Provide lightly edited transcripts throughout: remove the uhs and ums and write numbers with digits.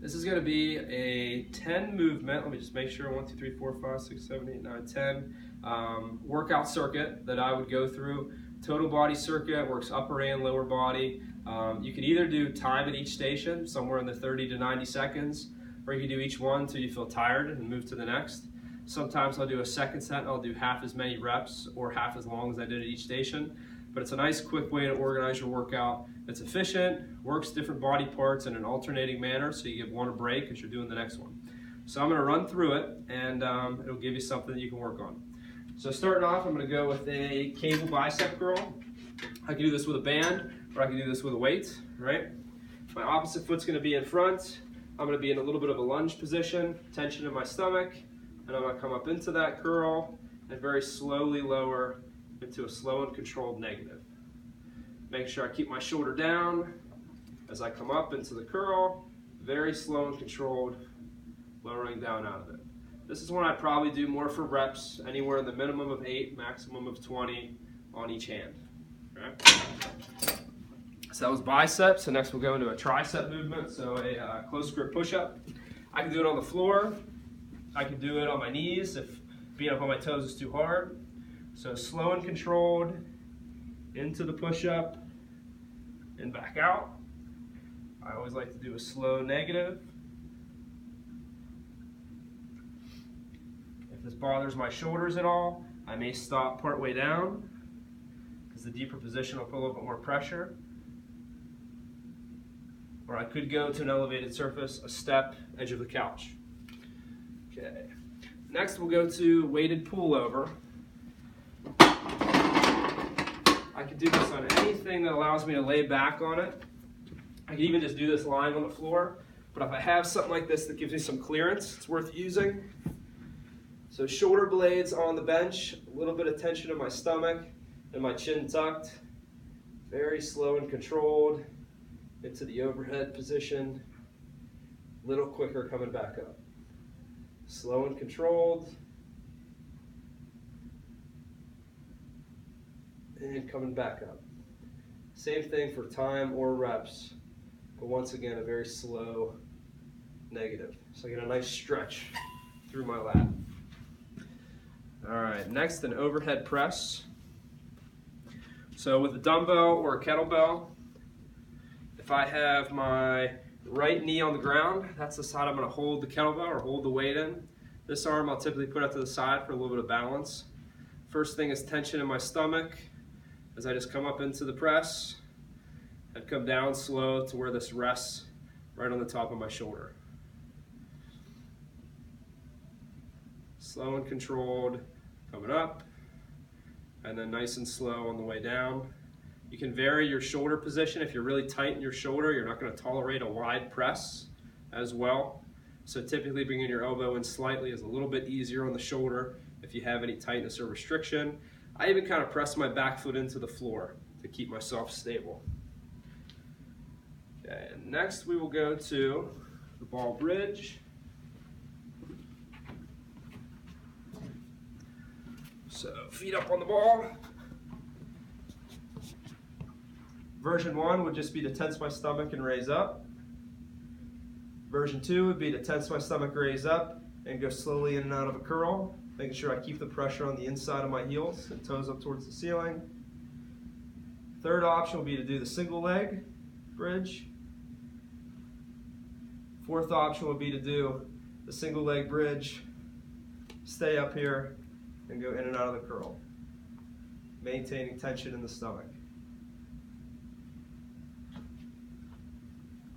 This is going to be a 10 movement. Let me just make sure. 1, 2, 3, 4, 5, 6, 7, 8, 9, 10 workout circuit that I would go through. Total body circuit, works upper and lower body. You can either do time at each station, somewhere in the 30 to 90 seconds, or you can do each one until you feel tired and move to the next. Sometimes I'll do a second set and I'll do half as many reps or half as long as I did at each station. But it's a nice quick way to organize your workout. It's efficient, works different body parts in an alternating manner, so you give one a break as you're doing the next one. So I'm going to run through it, and it'll give you something that you can work on. So starting off, I'm going to go with a cable bicep curl. I can do this with a band, or I can do this with a weight, right? My opposite foot's going to be in front. I'm going to be in a little bit of a lunge position, tension in my stomach, and I'm going to come up into that curl and very slowly lower into a slow and controlled negative. Make sure I keep my shoulder down as I come up into the curl, very slow and controlled, lowering down out of it. This is one I'd probably do more for reps, anywhere in the minimum of 8, maximum of 20 on each hand. Okay? So that was biceps, and next we'll go into a tricep movement, so a close grip push-up. I can do it on the floor. I can do it on my knees if being up on my toes is too hard. So slow and controlled into the push-up and back out. I always like to do a slow negative. If this bothers my shoulders at all, I may stop partway down because the deeper position will put a little bit more pressure. Or I could go to an elevated surface, a step, edge of the couch. Okay. Next we'll go to weighted pullover. I can do this on anything that allows me to lay back on it. I can even just do this lying on the floor, but if I have something like this that gives me some clearance, it's worth using. So shoulder blades on the bench, a little bit of tension in my stomach and my chin tucked. Very slow and controlled into the overhead position. A little quicker coming back up. Slow and controlled. And coming back up. Same thing for time or reps, but once again a very slow negative. So I get a nice stretch through my lat. All right, next an overhead press. So with a dumbbell or a kettlebell, if I have my right knee on the ground, that's the side I'm going to hold the kettlebell or hold the weight in. This arm I'll typically put out to the side for a little bit of balance. First thing is tension in my stomach. As I just come up into the press, I'd come down slow to where this rests right on the top of my shoulder. Slow and controlled, coming up, and then nice and slow on the way down. You can vary your shoulder position. If you're really tight in your shoulder, you're not going to tolerate a wide press as well. So typically bringing your elbow in slightly is a little bit easier on the shoulder if you have any tightness or restriction. I even kind of press my back foot into the floor to keep myself stable. Okay, and next we will go to the ball bridge. So feet up on the ball. Version 1 would just be to tense my stomach and raise up. Version 2 would be to tense my stomach, raise up, and go slowly in and out of a curl, making sure I keep the pressure on the inside of my heels and toes up towards the ceiling. Third option will be to do the single leg bridge. Fourth option would be to do the single leg bridge, stay up here, and go in and out of the curl, maintaining tension in the stomach.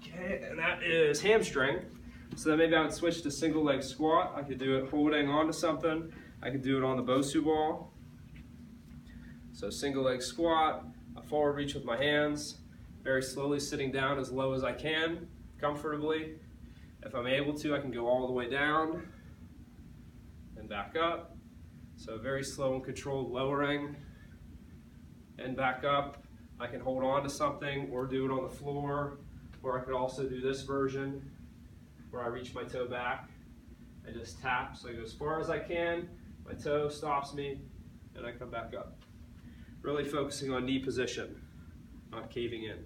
Okay, and that is hamstring. So then maybe I would switch to single leg squat. I could do it holding onto something. I could do it on the Bosu ball. So single leg squat, a forward reach with my hands, very slowly sitting down as low as I can, comfortably. If I'm able to, I can go all the way down and back up. So very slow and controlled lowering and back up. I can hold on to something or do it on the floor, or I could also do this version where I reach my toe back and just tap. So I go as far as I can, my toe stops me, and I come back up. Really focusing on knee position, not caving in.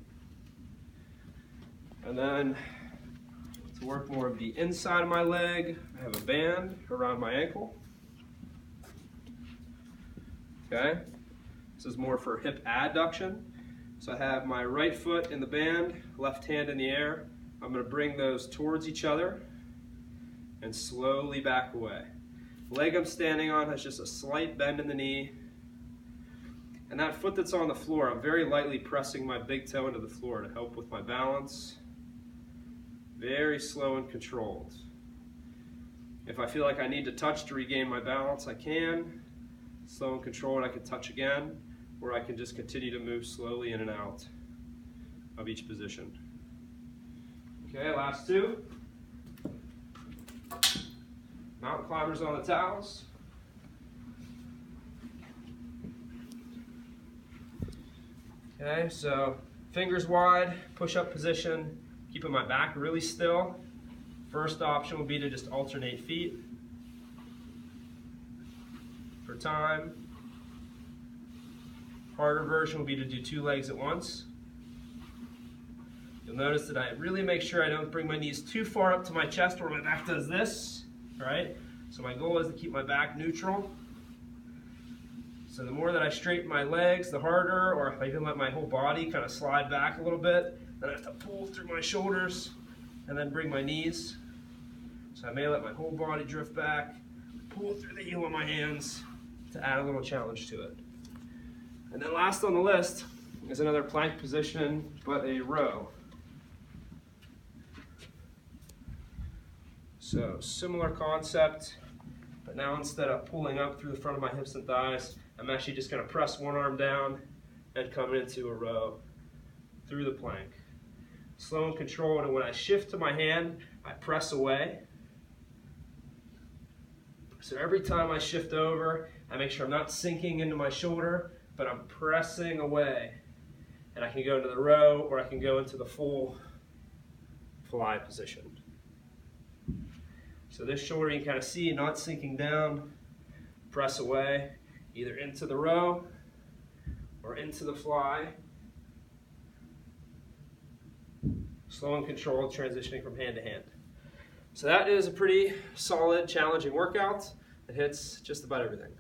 And then To work more of the inside of my leg, I have a band around my ankle. Okay, this is more for hip adduction. So I have my right foot in the band, left hand in the air. I'm going to bring those towards each other and slowly back away. The leg I'm standing on has just a slight bend in the knee. And that foot that's on the floor, I'm very lightly pressing my big toe into the floor to help with my balance. Very slow and controlled. If I feel like I need to touch to regain my balance, I can. Slow and controlled, I can touch again, or I can just continue to move slowly in and out of each position. Okay, last two. Mountain climbers on the towels. Okay, so fingers wide, push-up position, keeping my back really still. First option would be to just alternate feet for time. Harder version would be to do two legs at once. You'll notice that I really make sure I don't bring my knees too far up to my chest where my back does this, right? So my goal is to keep my back neutral. So the more that I straighten my legs, the harder, or if I even let my whole body kind of slide back a little bit, then I have to pull through my shoulders and then bring my knees. So I may let my whole body drift back, pull through the heel of my hands to add a little challenge to it. And then last on the list is another plank position, but a row. So similar concept, but now instead of pulling up through the front of my hips and thighs, I'm actually just going to press one arm down and come into a row through the plank. Slow and controlled, and when I shift to my hand, I press away. So every time I shift over, I make sure I'm not sinking into my shoulder, but I'm pressing away. And I can go into the row, or I can go into the full fly position. So this shoulder you can kind of see, not sinking down, press away, either into the row or into the fly. Slow and controlled, transitioning from hand to hand. So that is a pretty solid, challenging workout that hits just about everything.